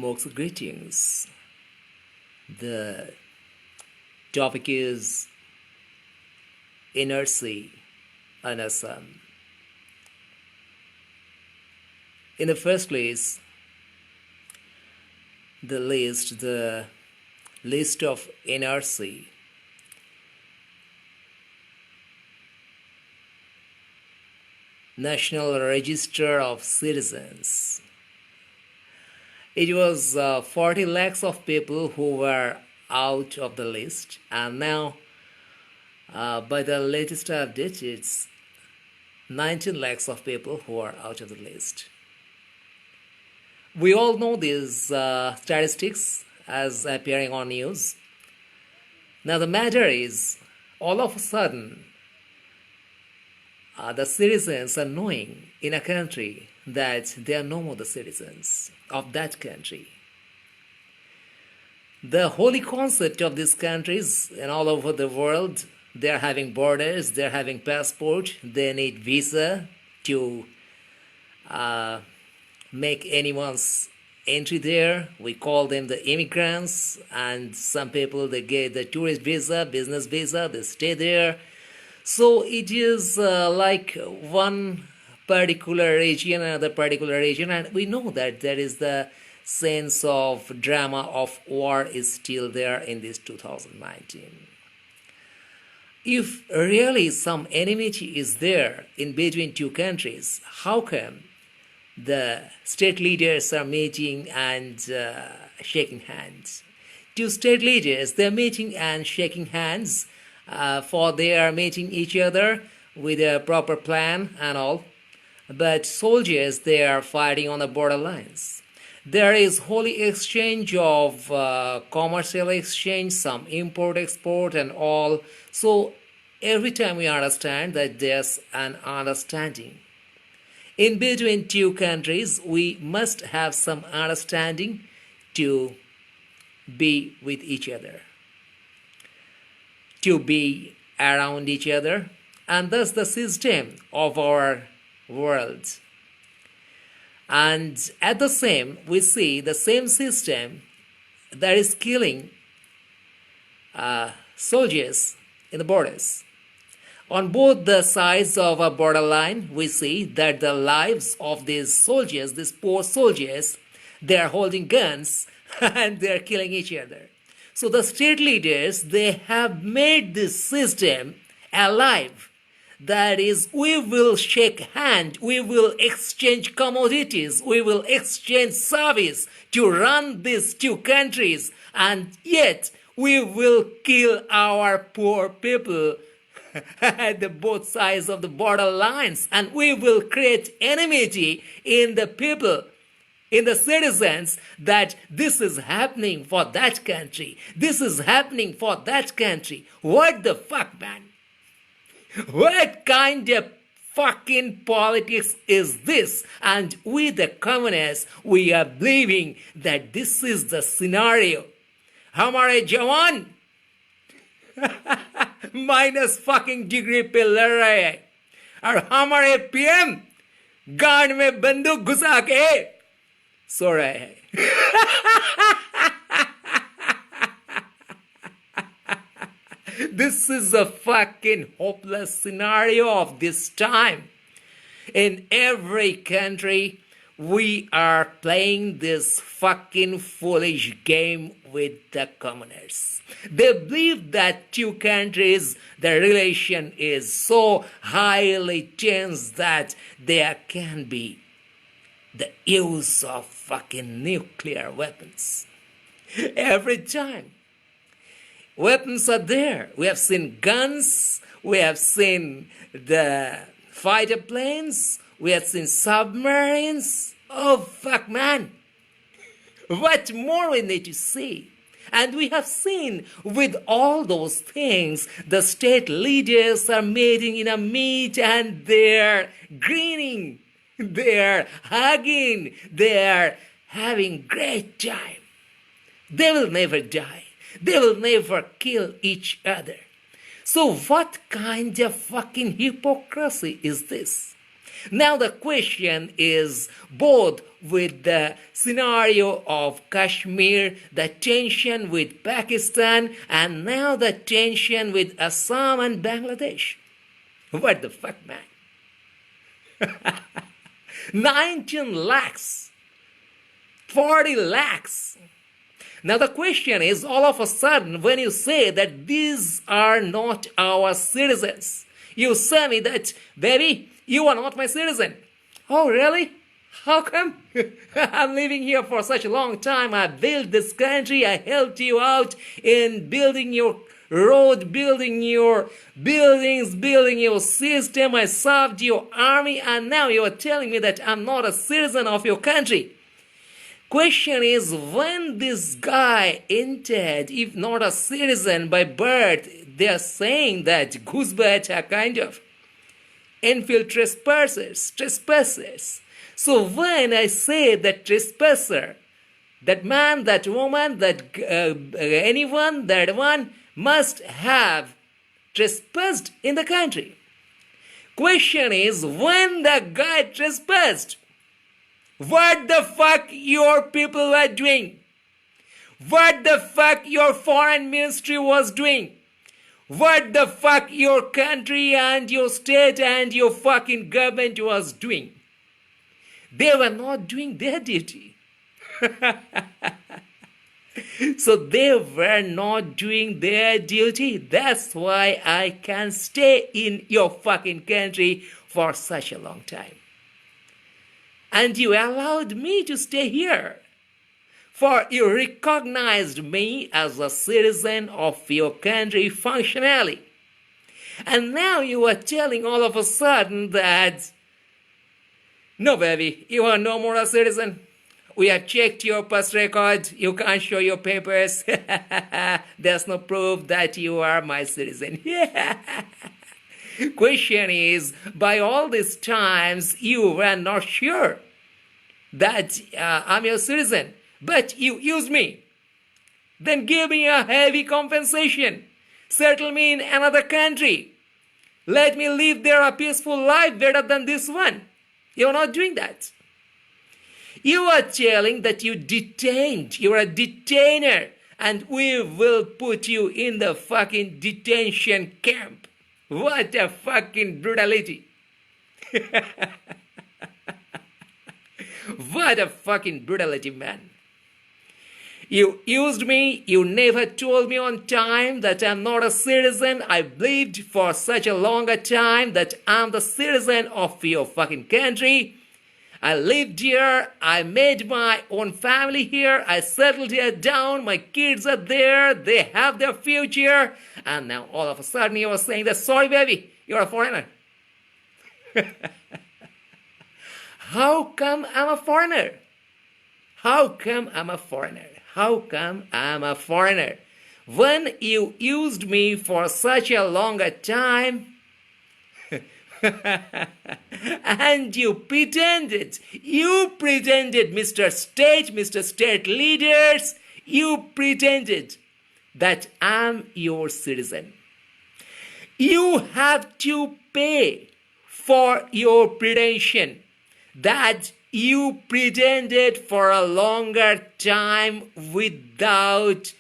Moxa greetings. The topic is inertia in Assam. In the first place, the list of inertia. National Register of Citizens. It was 40 lakhs of people who were out of the list, and now by the latest update it's 19 lakhs of people who are out of the list. We all know these statistics as appearing on news. Now the matter is, all of a sudden the citizens are knowing in a country that they are no more the citizens of that country. The holy concept of these countries and all over the world, they are having borders, they are having passport, they need visa to make anyone's entry there. We call them the immigrants, and some people they get the tourist visa, business visa, they stay there. So it is like one particular region, another particular region, and we know that there is the sense of drama of war is still there in this 2019. If really some enmity is there in between two countries, how come the state leaders are meeting and shaking hands? Two state leaders, they're meeting and shaking hands for they are meeting each other with a proper plan and all. But soldiers, they are fighting on the borderlines. There is holy exchange of commercial exchange, some import-export and all. So every time we understand that there's an understanding. In between two countries, we must have some understanding to be with each other, to be around each other, and thus the system of our world. And at the same, we see the same system that is killing soldiers in the borders. On both the sides of a borderline, we see that the lives of these soldiers, these poor soldiers, they are holding guns and they are killing each other. So the state leaders, they have made this system alive. That is, we will shake hand, we will exchange commodities, we will exchange service to run these two countries, and yet we will kill our poor people at the both sides of the border lines, and we will create enmity in the people, in the citizens, that this is happening for that country, this is happening for that country. What the fuck, man? What kind of fucking politics is this? And we the communists, we are believing that this is the scenario. Hamare jawan minus fucking degree पे लड़ रहे हैं और हमारे PM गांड में बंदूक घुसा के सो रहे हैं. This is a fucking hopeless scenario of this time. In every country, we are playing this fucking foolish game with the communists. They believe that two countries, the relation is so highly tense that there can be the use of fucking nuclear weapons. Every time. Weapons are there. We have seen guns, we have seen the fighter planes, we have seen submarines. Oh, fuck, man. What more we need to see? And we have seen with all those things, the state leaders are meeting in a meet and they're grinning, they're hugging, they're having great time. They will never die. They will never kill each other. So what kind of fucking hypocrisy is this? Now the question is both with the scenario of Kashmir, the tension with Pakistan, and now the tension with Assam and Bangladesh. What the fuck, man? 19 lakhs, 40 lakhs. Now the question is, all of a sudden, when you say that these are not our citizens, you say me that, baby, you are not my citizen. Oh, really? How come? I'm living here for such a long time. I built this country. I helped you out in building your road, building your buildings, building your system. I served your army, and now you are telling me that I'm not a citizen of your country. Question is, when this guy entered, if not a citizen by birth, they are saying that Guzbat are kind of infield trespassers. So when I say that trespasser, that man, that woman, that anyone, that one must have trespassed in the country. Question is, when the guy trespassed, what the fuck your people were doing? What the fuck your foreign ministry was doing? What the fuck your country and your state and your fucking government was doing? They were not doing their duty. So they were not doing their duty. That's why I can stay in your fucking country for such a long time. And you allowed me to stay here. For you recognized me as a citizen of your country functionally. And now you are telling all of a sudden that, no, baby, you are no more a citizen. We have checked your past record. You can't show your papers. There's no proof that you are my citizen. Question is, by all these times, you were not sure that I'm your citizen. But you used me. Then give me a heavy compensation. Settle me in another country. Let me live there a peaceful life better than this one. You're not doing that. You are telling that you detained. You're a detainer. And we will put you in the fucking detention camp. What a fucking brutality. What a fucking brutality, man. You used me. You never told me on time that I'm not a citizen. I believed for such a longer time that I'm the citizen of your fucking country. I lived here. I made my own family here. I settled here down. My kids are there. They have their future. And now all of a sudden you are saying that, sorry, baby, you're a foreigner. How come I'm a foreigner? How come I'm a foreigner? How come I'm a foreigner? When you used me for such a longer time, and you pretended, Mr. State leaders, you pretended that I'm your citizen. You have to pay for your pretension that you pretended for a longer time without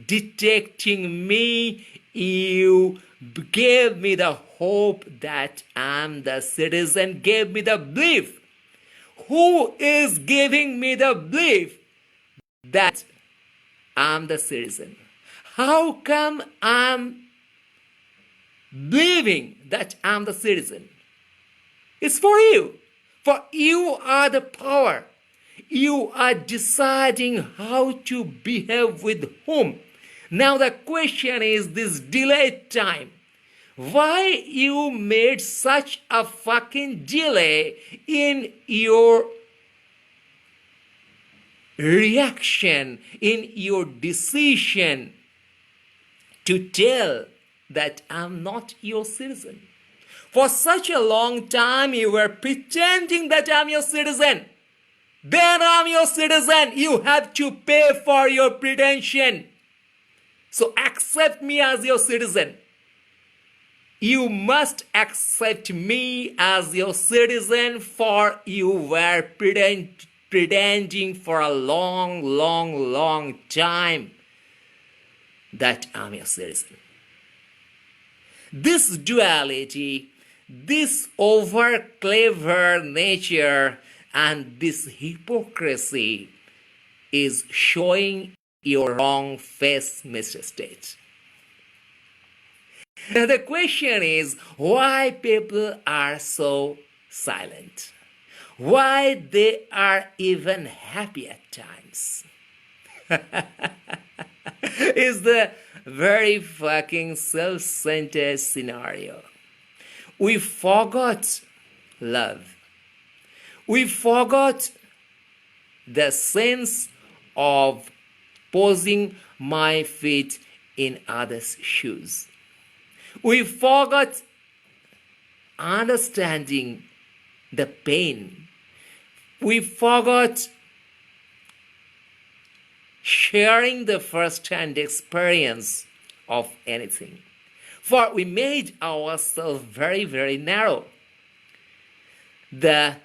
detecting me. You gave me the hope that I'm the citizen, gave me the belief. Who is giving me the belief that I'm the citizen? How come I'm believing that I'm the citizen? It's for you. For you are the power. You are deciding how to behave with whom. Now the question is this delayed time. Why you made such a fucking delay in your reaction, in your decision to tell that I'm not your citizen? For such a long time you were pretending that I'm your citizen. Then I'm your citizen. You have to pay for your pretension. So accept me as your citizen. You must accept me as your citizen, for you were pretending for a long, long, long time that I'm your citizen. This duality, this over clever nature, and this hypocrisy is showing your wrong face, Mr. State. Now the question is, why people are so silent? Why they are even happy at times? Is the very fucking self-centered scenario. We forgot love. We forgot the sense of posing my feet in others' shoes. We forgot understanding the pain. We forgot sharing the first-hand experience of anything. For we made ourselves very, very narrow. The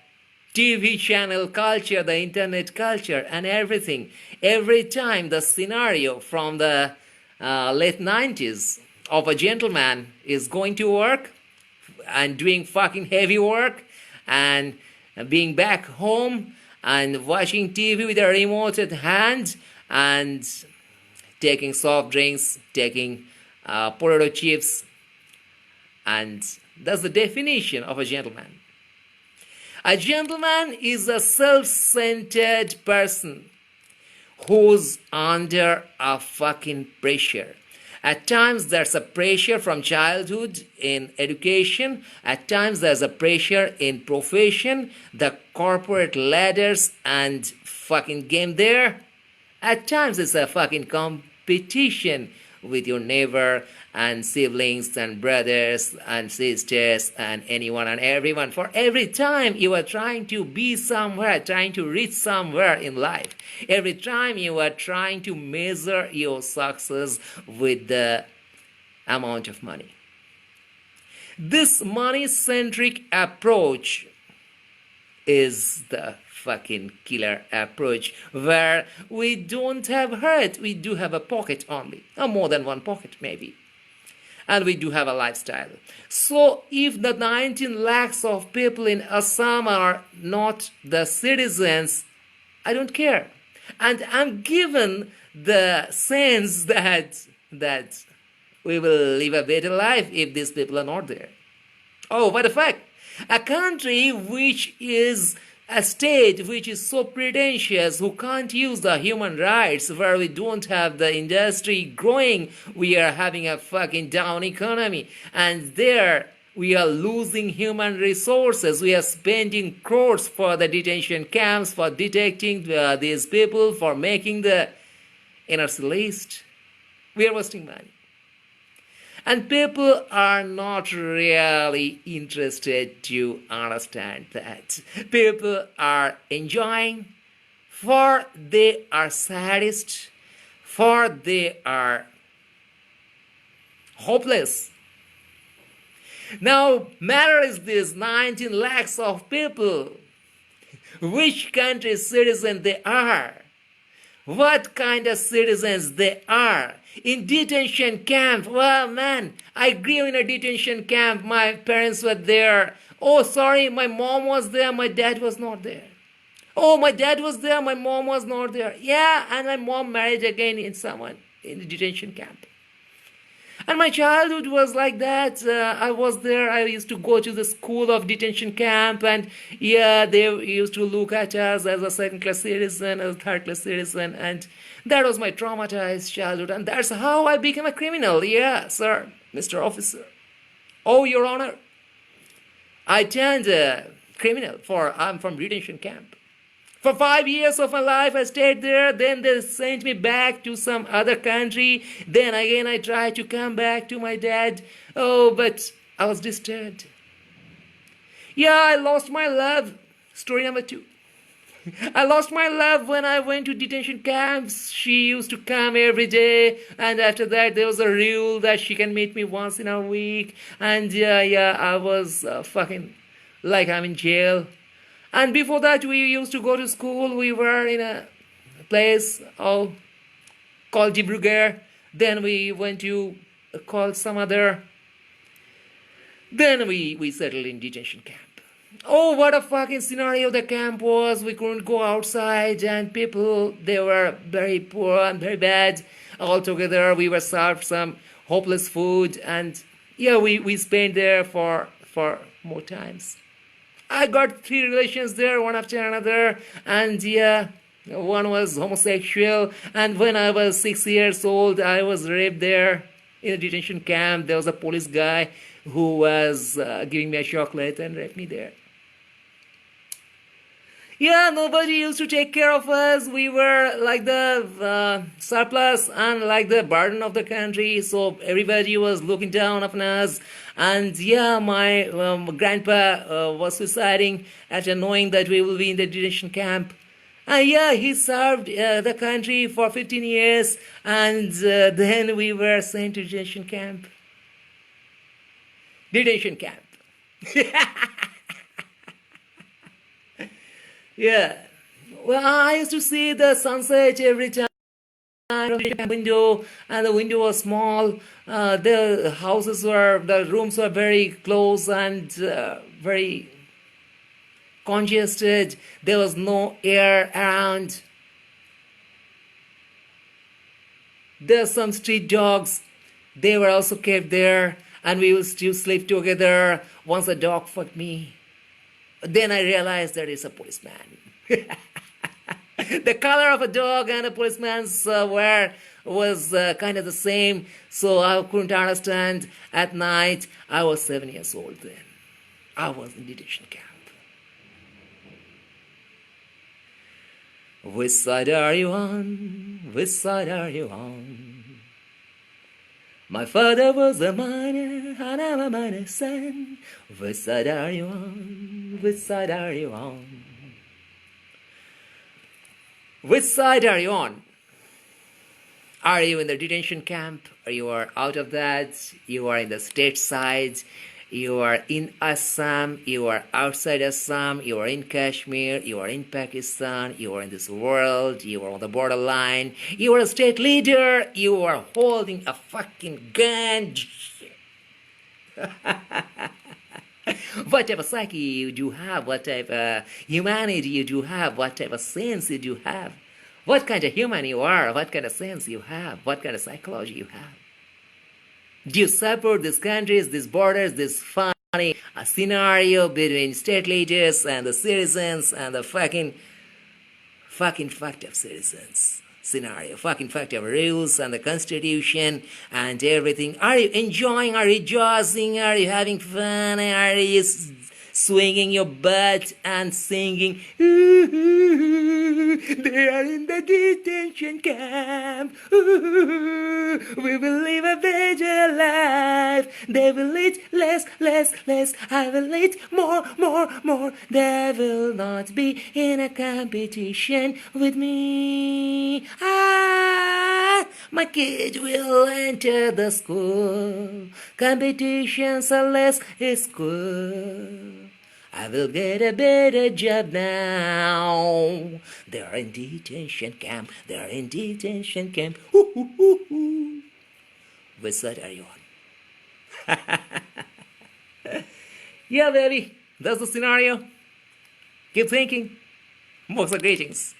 TV channel culture, the internet culture, and everything. Every time the scenario from the late 90s of a gentleman is going to work and doing fucking heavy work and being back home and watching TV with a remote at hand and taking soft drinks, taking potato chips, and that's the definition of a gentleman. A gentleman is a self-centered person who's under a fucking pressure. At times there's a pressure from childhood in education. At times there's a pressure in profession, the corporate ladders and fucking game there. At times it's a fucking competition with your neighbor and siblings and brothers and sisters and anyone and everyone. For every time you are trying to be somewhere, trying to reach somewhere in life, every time you are trying to measure your success with the amount of money. This money-centric approach is the fucking killer approach, where we don't have heart, we do have a pocket only, or more than one pocket maybe, and we do have a lifestyle. So if the 19 lakhs of people in Assam are not the citizens, I don't care, and I'm given the sense that we will live a better life if these people are not there. Oh, what a fact! A country which is a state which is so pretentious, who can't use the human rights, where we don't have the industry growing, we are having a fucking down economy, and there we are losing human resources. We are spending crores for the detention camps, for detecting these people, for making the NRC list. We are wasting money. And people are not really interested to understand that. People are enjoying, for they are saddest, for they are hopeless. Now, matter is this 19 lakhs of people. Which country's citizen they are? What kind of citizens they are? In detention camp, well, man, I grew in a detention camp. My parents were there. Oh, sorry, my mom was there. My dad was not there. Oh, my dad was there. My mom was not there. Yeah, and my mom married again in someone in the detention camp. And my childhood was like that. I was there. I used to go to the school of detention camp, and yeah, they used to look at us as a second-class citizen, as a third-class citizen, and that was my traumatized childhood, and that's how I became a criminal. Yeah, sir, Mr. Officer. Oh, Your Honor, I turned a criminal, for I'm from detention camp. For 5 years of my life, I stayed there. Then they sent me back to some other country. Then again, I tried to come back to my dad. Oh, but I was disturbed. Yeah, I lost my love. Story number 2. I lost my love when I went to detention camps. She used to come every day, and after that, there was a rule that she can meet me once in a week. And yeah, I was fucking like I'm in jail. And before that, we used to go to school. We were in a place called Dibrugarh. Then we went to called some other. Then we settled in detention camp. Oh, what a fucking scenario the camp was. We couldn't go outside, and people, they were very poor and very bad. Altogether, we were served some hopeless food, and yeah, we spent there for more times. I got 3 relations there, one after another, and yeah, one was homosexual, and when I was 6 years old, I was raped there in a detention camp. There was a police guy who was giving me a chocolate and raped me there. Yeah, nobody used to take care of us. We were like the surplus and like the burden of the country. So everybody was looking down upon us. And yeah, my grandpa was suiciding after knowing that we will be in the detention camp. And yeah, he served the country for 15 years. And then we were sent to detention camp. Detention camp. Yeah. Well, I used to see the sunset every time from the window, and the window was small. The rooms were very close and very congested. There was no air around. There are some street dogs. They were also kept there, and we used to sleep together. Once a dog fucked me. Then I realized that it's a policeman. The color of a dog and a policeman's wear was kind of the same, so I couldn't understand. At night, I was 7 years old then. I was in detention camp. Which side are you on? Which side are you on? My father was a miner, and I'm a miner's son. Which side are you on? Which side are you on? Which side are you on? Are you in the detention camp? Or you are out of that? You are in the state side? You are in Assam? You are outside Assam? You are in Kashmir? You are in Pakistan? You are in this world? You are on the borderline? You are a state leader? You are holding a fucking gun? What type of psyche you do have? What type of humanity you do have? What type of sense you do have? What kind of human you are? What kind of sense you have? What kind of psychology you have? Do you support these countries, these borders, this funny scenario between state leaders and the citizens and the fucking fucked up citizens scenario, fucking fucked up rules and the constitution and everything? Are you enjoying? Are you rejoicing? Are you having fun? Are you swinging your butt and singing? Ooh, they are in the detention camp. Ooh, we will live a better life. They will eat less. I will eat more. They will not be in a competition with me. My kid will enter the school. Competitions are less in school. I will get a better job now. They are in detention camp. They are in detention camp. Which side are you on? Yeah, baby. That's the scenario. Keep thinking. Moxa greetings.